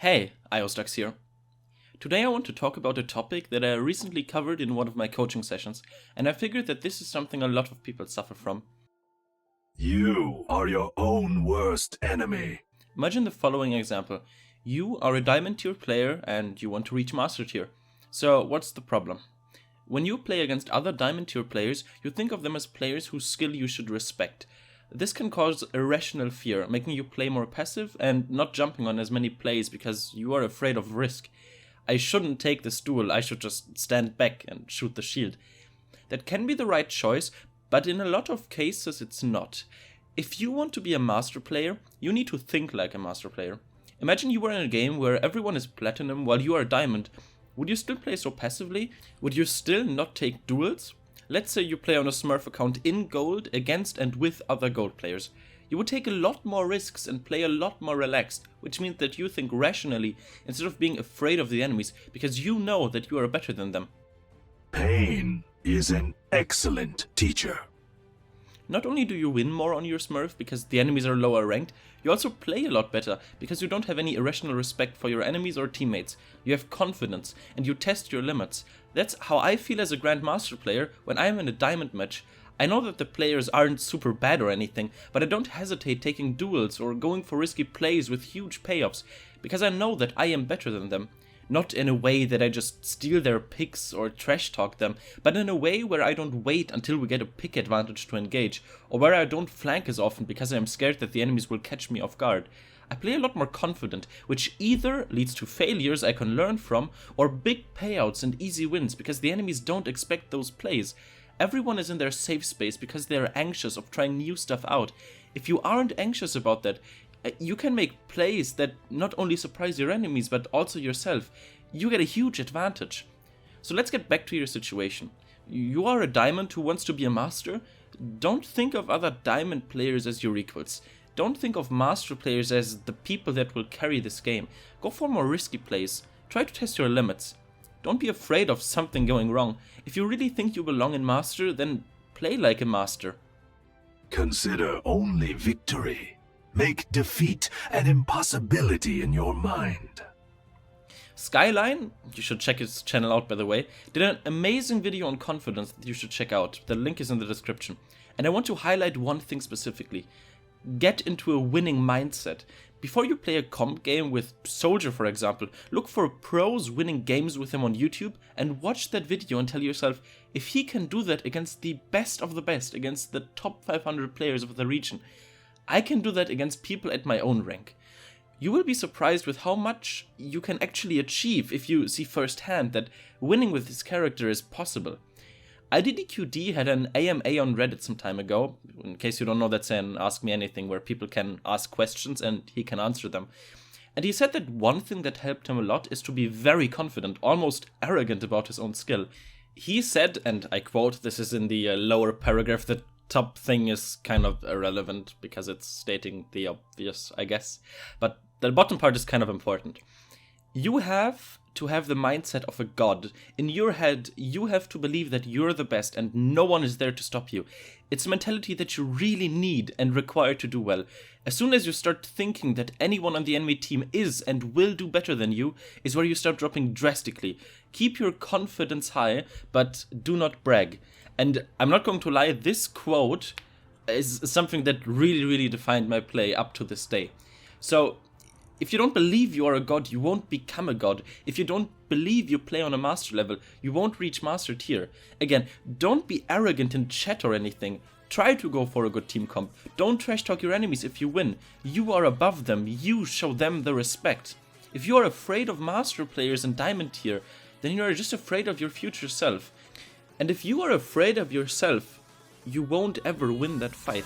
Hey, IOStux here. Today I want to talk about a topic that I recently covered in one of my coaching sessions, and I figured that this is something a lot of people suffer from. You are your own worst enemy. Imagine the following example. You are a diamond tier player and you want to reach master tier. So what's the problem? When you play against other diamond tier players, you think of them as players whose skill you should respect. This can cause irrational fear, making you play more passive and not jumping on as many plays because you are afraid of risk. I shouldn't take this duel, I should just stand back and shoot the shield. That can be the right choice, but in a lot of cases it's not. If you want to be a master player, you need to think like a master player. Imagine you were in a game where everyone is platinum while you are diamond. Would you still play so passively? Would you still not take duels? Let's say you play on a Smurf account in gold against and with other gold players. You would take a lot more risks and play a lot more relaxed, which means that you think rationally instead of being afraid of the enemies because you know that you are better than them. Pain is an excellent teacher. Not only do you win more on your Smurf because the enemies are lower ranked, you also play a lot better because you don't have any irrational respect for your enemies or teammates. You have confidence and you test your limits. That's how I feel as a Grandmaster player when I am in a diamond match. I know that the players aren't super bad or anything, but I don't hesitate taking duels or going for risky plays with huge payoffs because I know that I am better than them. Not in a way that I just steal their picks or trash talk them, but in a way where I don't wait until we get a pick advantage to engage, or where I don't flank as often because I am scared that the enemies will catch me off guard. I play a lot more confident, which either leads to failures I can learn from, or big payouts and easy wins because the enemies don't expect those plays. Everyone is in their safe space because they are anxious of trying new stuff out. If you aren't anxious about that, you can make plays that not only surprise your enemies but also yourself. You get a huge advantage. So let's get back to your situation. You are a diamond who wants to be a master. Don't think of other diamond players as your equals. Don't think of master players as the people that will carry this game. Go for more risky plays. Try to test your limits. Don't be afraid of something going wrong. If you really think you belong in master, then play like a master. Consider only victory. Make defeat an impossibility in your mind. Skyline, you should check his channel out by the way, did an amazing video on confidence that you should check out. The link is in the description. And I want to highlight one thing specifically. Get into a winning mindset. Before you play a comp game with Soldier, for example, look for pros winning games with him on YouTube and watch that video and tell yourself, if he can do that against the best of the best, against the top 500 players of the region, I can do that against people at my own rank. You will be surprised with how much you can actually achieve if you see firsthand that winning with this character is possible. IDDQD had an AMA on Reddit some time ago. In case you don't know, that's an Ask Me Anything where people can ask questions and he can answer them. And he said that one thing that helped him a lot is to be very confident, almost arrogant about his own skill. He said, and I quote, this is in the lower paragraph, that top thing is kind of irrelevant because it's stating the obvious, I guess. But the bottom part is kind of important. You have to have the mindset of a god. In your head, you have to believe that you're the best and no one is there to stop you. It's a mentality that you really need and require to do well. As soon as you start thinking that anyone on the enemy team is and will do better than you, is where you start dropping drastically. Keep your confidence high, but do not brag. And I'm not going to lie, this quote is something that really defined my play up to this day. So, if you don't believe you are a god, you won't become a god. If you don't believe you play on a master level, you won't reach master tier. Again, don't be arrogant in chat or anything. Try to go for a good team comp. Don't trash talk your enemies if you win. You are above them. You show them the respect. If you are afraid of master players in diamond tier, then you are just afraid of your future self. And if you are afraid of yourself, you won't ever win that fight.